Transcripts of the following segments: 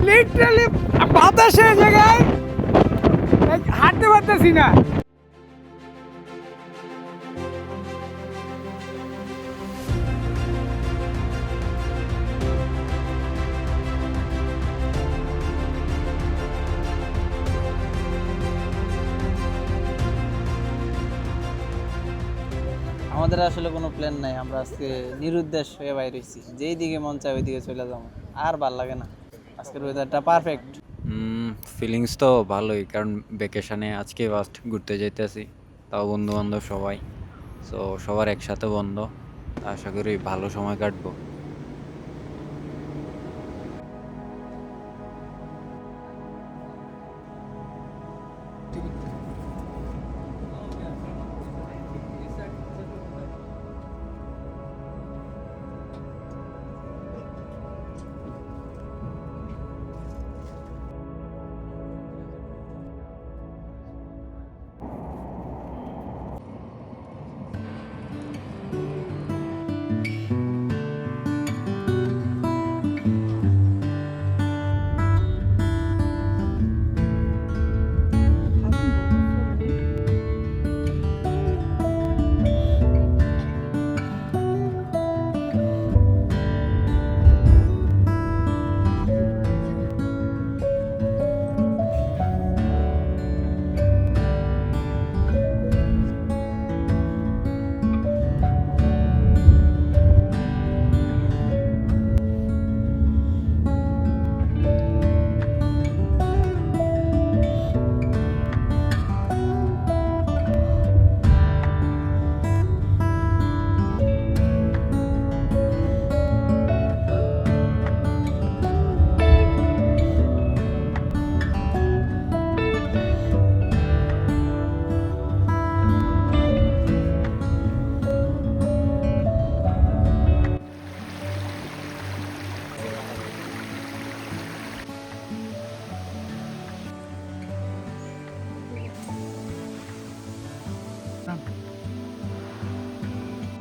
Literally বাতাসের জায়গায় হাঁটতে পারতেছি না। আমাদের আসলে কোনো প্ল্যান নাই, আমরা আজকে নিরুদ্দেশ হয়ে বাইরে হয়েছি, যেই দিকে মন চায় ওই দিকে চলে যাবো। আর ভাল লাগে না, আজকের ওয়েদারটা পারফেক্ট। ফিলিংস তো ভালোই, কারণ ভ্যাকেশনে আজকে ফার্স্ট ঘুরতে যাইতেছি, তাও বন্ধু বান্ধব সবাই। সো সবার একসাথে বন্ধ, আশা করি ভালো সময় কাটবো।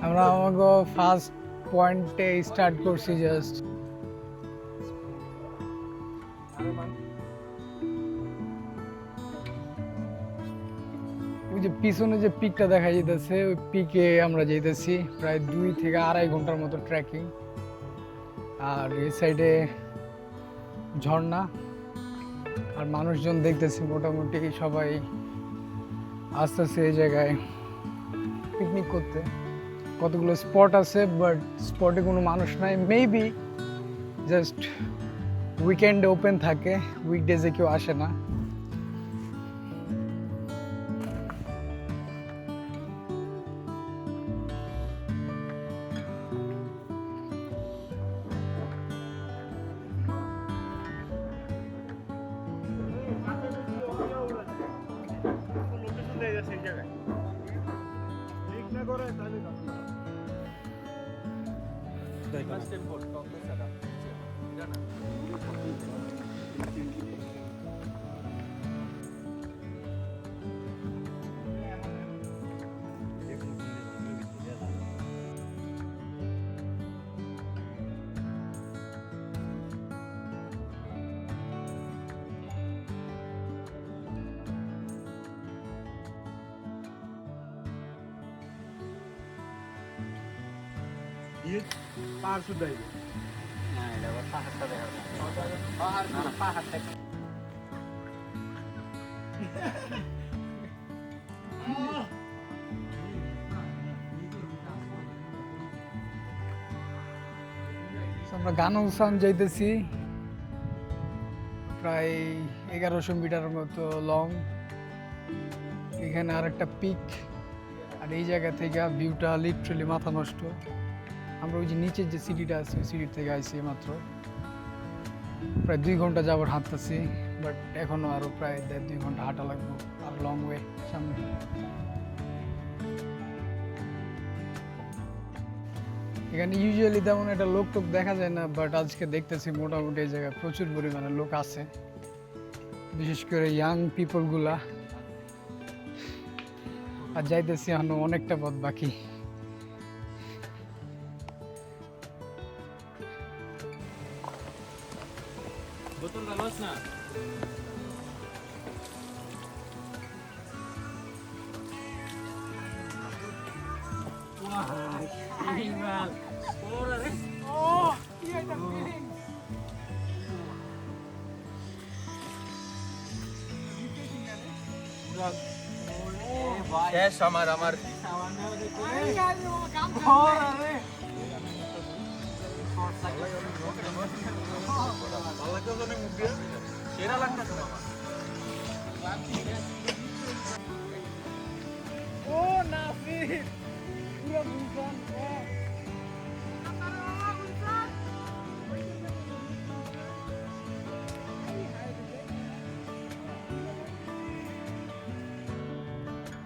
আমরা আমাকে ফার্স্ট পয়েন্টে স্টার্ট করছি জাস্ট। ওই যে পিছনে যে পিকটা দেখা যাইতেছে, ওই পিকে আমরা যাইতেছি। প্রায় 2 থেকে 2.5 ঘন্টার মতো ট্রেকিং। আর এই সাইডে ঝর্ণা, আর মানুষজন দেখতেছি মোটামুটি সবাই আসতেছে এই জায়গায় পিকনিক করতে। কতগুলো স্পট আছে, বাট স্পটে কোনো মানুষ নাই। মেবি জাস্ট উইকেন্ডে ওপেন থাকে, উইকডেজে কেউ আসে না। পাহাড় শুদ্ধ হ্যাঁ, এটা আবার পাহাড়টা দেখা যায়। পাহাড় না, পাহাড়টা আমরা গানৌসান যাইতেছি, প্রায় 1100 মিটার মতো লং। এখানে আরেকটা পিক, আর এই জায়গা থেকে ভিউটা লিটারালি মাথা নষ্ট। আমরা ওই যে নিচের যে সিটিটা আছে, ওই সিটি থেকে আইছি মাত্র। প্রায় 2 ঘন্টা যাবত হাঁটতেছি, বাট এখনো আরো প্রায় 1.5-2 ঘন্টা হাঁটা লাগবে, আর লং ওয়ে সামনে। এখানে ইউজুয়ালি তেমন একটা লোক টোক দেখা যায় না, বাট আজকে দেখতেছি মোটামুটি এই জায়গায় প্রচুর পরিমাণে লোক আছে, বিশেষ করে ইয়াং পিপলগুলা। আর যাইতেছি এখনো অনেকটা পথ বাকি। বোতল শেষ আমার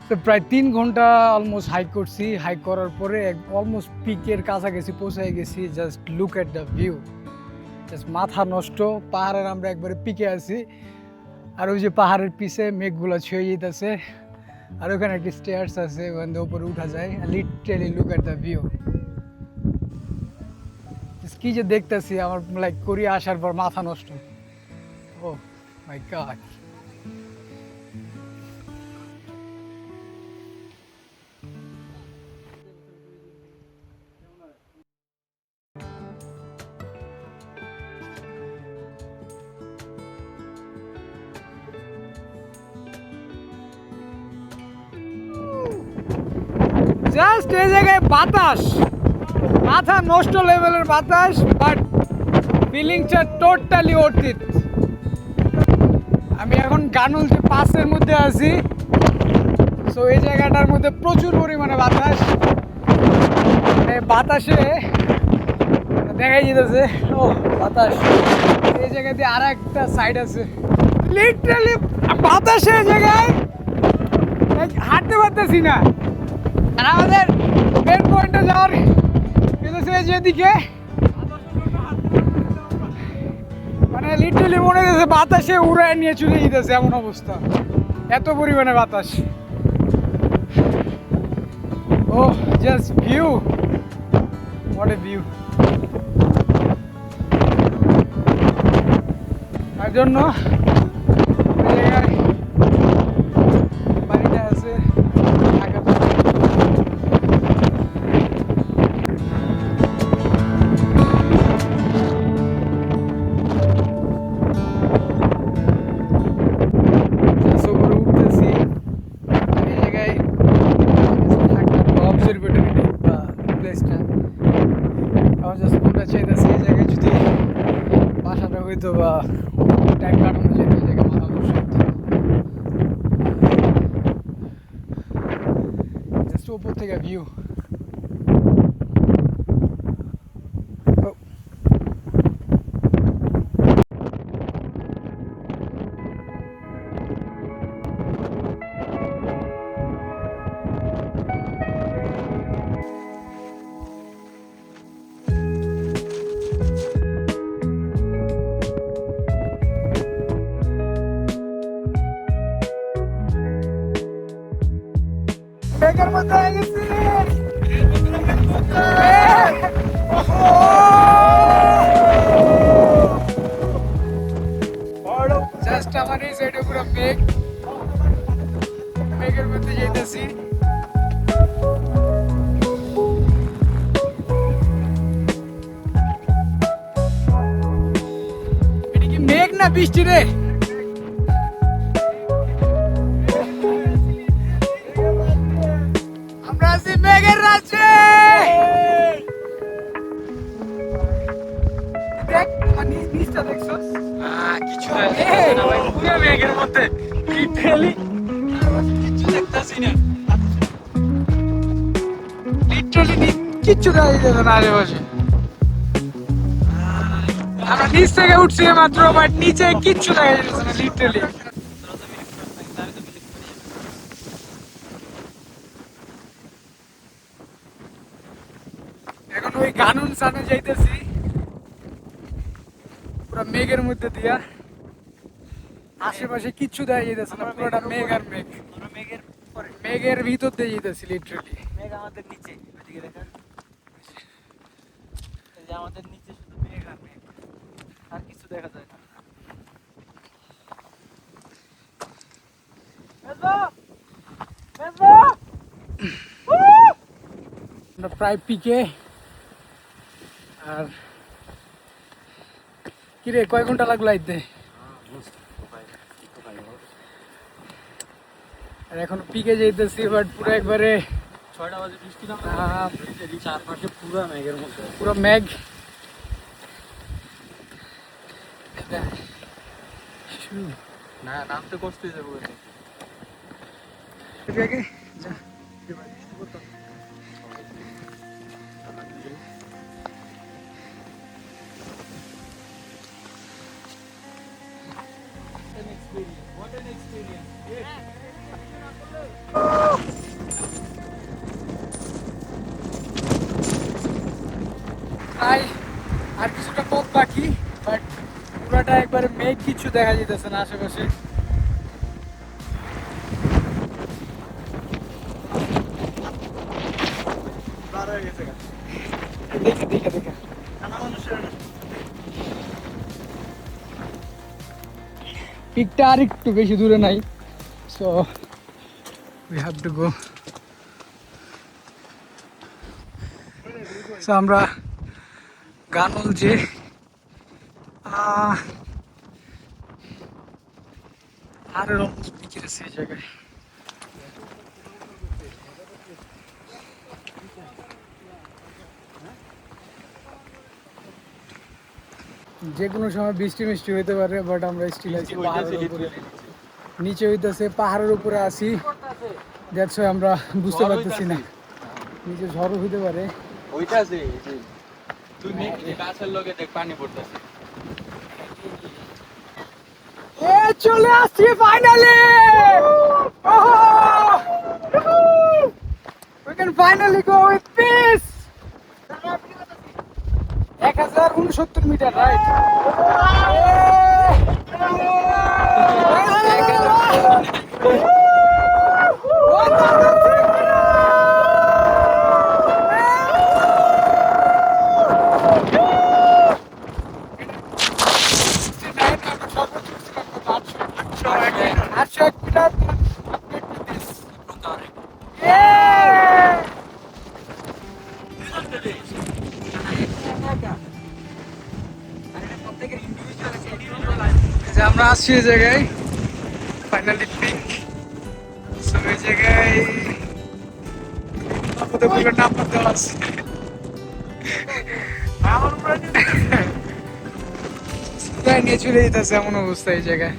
তো প্রায় 3 ঘন্টা অলমোস্ট হাইক করছি। হাইক করার পরে অলমোস্ট পিকের কাছাকাছি পৌঁছে গেছি। Just look at the view, just মাথা নষ্ট। পাহাড়ের আমরা একবারে পিকে আছি, আর ওই যে পাহাড়ের পিছে মেঘগুলো ছুঁয়ে যেতেছে, আর ওখানে একটা স্টেয়ার্স আছে, ওখান থেকে উপরে উঠা যায়। Literally look at the view. কি যে দেখতেছি, আমার লাইক কোরিয়া আসার পর মাথা নষ্ট। ও মাই গড। জাস্ট এই জায়গায় বাতাস, মাথা নষ্ট লেভেলের বাতাস, বাট ফিলিংসটা টোটালি ওর্থ ইট। আমি এখন গানুল যে পাসের মধ্যে আছি, সো এই জায়গাটার মধ্যে প্রচুর পরিমাণে বাতাস। মানে বাতাসে দেখাই যেতেছে ও বাতাস। এই জায়গা দিয়ে আর একটা সাইড আছে, লিটারালি বাতাসে এই জায়গায় হাঁটতে পারতেছি না। আর আমাদের মেন পয়েন্টে যাওয়ার যেদিকে, মানে লিটারালি মনে হচ্ছে বাতাসে উড়ায় নিয়ে চলে যেতেছে, এমন অবস্থা, এত পরিমাণে বাতাস। ও just view, what a view. তার জন্য ওই জায়গায় বাড়িটা আছে ঢাকা। হইতো বা টাইম কাটানো যেত, এই জায়গায় মাথা নষ্ট হতো। জাস্ট উপর থেকে ভিউ। বেকার মধ্যে হয়ে গেছি। জাস্ট আমার এই সাইডে পুরো মেঘ, মেঘের মধ্যে যেতেছি। এটা কি মেঘ না বৃষ্টি রে? মেঘের রাজ্যে দেখ, মানে নিচটা দেখছস? কিছু না ভাই, পুরো মেঘের মধ্যে লিটারালি কিছু দেখতাছি না। লিটারালি কিচ্ছু দেখা যাচ্ছে না আশেপাশে। আমরা নিচ থেকে উঠছি মাত্র, বাট নিচে কিচ্ছু দেখা যাচ্ছে না লিটারালি। এখন ওই গানুন সানে যাইতেছি, পুরো মেঘের মধ্যে দিয়া, আশেপাশে কিচ্ছু দেখা যাইতেছে না, পুরোটা মেঘ আর মেঘ। মেঘের ভিতর দিয়ে যেতেছি লিটারালি। মেঘ আমাদের নিচে, ওইদিকে দেখা, এই যে আমাদের নিচে শুধু মেঘ আর মেঘ, আর কিছু দেখা যায় না। আমরা প্রায় পিকে আর কিরে কয় ঘন্টা লাগলো আইতে? আর এখন পিকে যাইতেছি, বাট পুরো একবারে 6টা বাজে বৃষ্টি না, চারপাশে পুরো মেঘের মধ্যে। পুরো মেঘ। না নামতে কষ্ট হয়ে যাবে। যা। প্রায় আর কিছুটা পথ বাকি, বাট পুরাটা একবারে মেঘ, কিছু দেখা যেতেছে না আশেপাশে। দেখে দেখে দেখে পিকটা আর একটু বেশি দূরে নাই, so we have to go. So আমরা গানল যে আর পিকের আছে এই জায়গায়। যে কোনো সময় বৃষ্টি মিষ্টি হইতে পারে, বাট আমরা স্টিল আছি পাহাড়ের উপরে, নিচে হইতেছে পাহাড়ের উপরে আছি, দ্যাটস ওয়াই আমরা বুঝতে পারতেছি না, নিচে ঝড়ও হইতে পারে। ওইটা আছে তুই মেঘ গাছের লগে দেখ পানি পড়তেছে। এ চলে আসছি finally, we can finally go with peace. 1069 metre, right? আমরা আসছি এই জায়গায় ফাইনালি পিক। এই জায়গায় নাম্বার দেওয়া আছে, নিয়ে চলে যেতেছে এমন অবস্থা এই জায়গায়।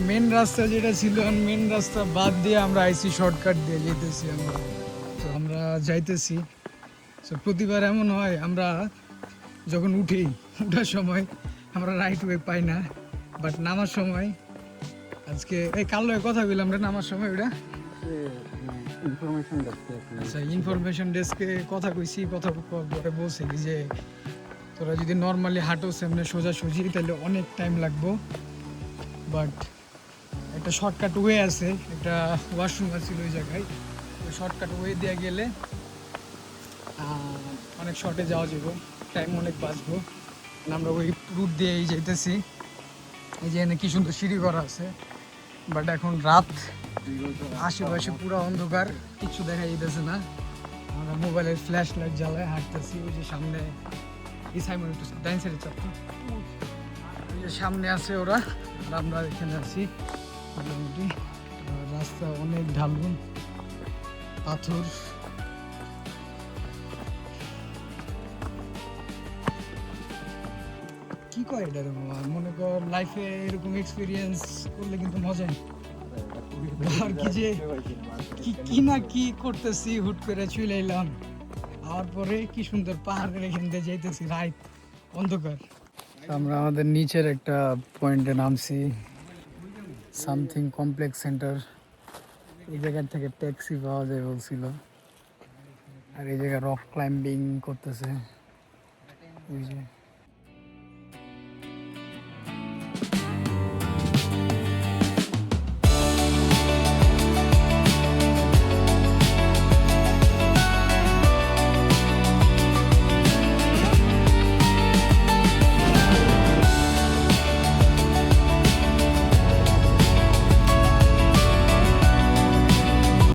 মেন রাস্তা যেটা ছিল, মেন রাস্তা বাদ দিয়ে আমরা আইসি শর্টকাট দিয়ে যেতেছি আমরা। তো আমরা যাইতেছি, তো প্রতিবার এমন হয় আমরা যখন উঠার সময় আমরা রাইট ওয়ে পাই না, বাট নামার সময় আজকে এই কাল কথা বললাম রে নামার সময় ওটা আচ্ছা ইনফরমেশন ডেস্কে কথা কইছি, কথা পরে বলছে কি যে তোরা যদি নর্মালি হাঁটো সামনে সোজাসুজি তাহলে অনেক টাইম লাগবো, বাট একটা শর্টকাট ওয়ে আছে, একটা ওয়াশরুম আছে ওই জায়গায়, ওই শর্টকাট ওয়ে দিয়ে গেলে অনেক শর্টে যাওয়া যাবো, টাইম অনেক বাঁচবো। আমরা ওই রুট দিয়েই যেতেছি। এই যে এনে কি সুন্দর সিঁড়ি করা আছে, বাট এখন রাত, আশেপাশে পুরো অন্ধকার, কিছু দেখা যেতেছে না। আমরা মোবাইলের ফ্ল্যাশ লাইট জ্বালায় হাঁটতেছি। ওই যে সামনে ইসাইমন একটু ডাইন সাইডে চাপটা, ওই যে সামনে আছে ওরা, আর আমরা এখানে আছি। মোটামুটি রাস্তা অনেক ঢালুন, পাথর। কি কয় এটা মনে কর লাইফে এরকম এক্সপিরিয়েন্স করলে কিন্তু মজাই। আর কি যে কি না কি করতেছি, হুট করে চলে এলাম, আর পরে কি সুন্দর পাহাড়ের এখান দিয়ে যাইতেছি, রাইট অন্ধকার। আমরা আমাদের নিচের একটা পয়েন্টে নামছি, সামথিং কমপ্লেক্স সেন্টার। এই জায়গা থেকে ট্যাক্সি পাওয়া যায় বলছিল। আর এই জায়গায় রক ক্লাইম্বিং করতেছে, ওই যে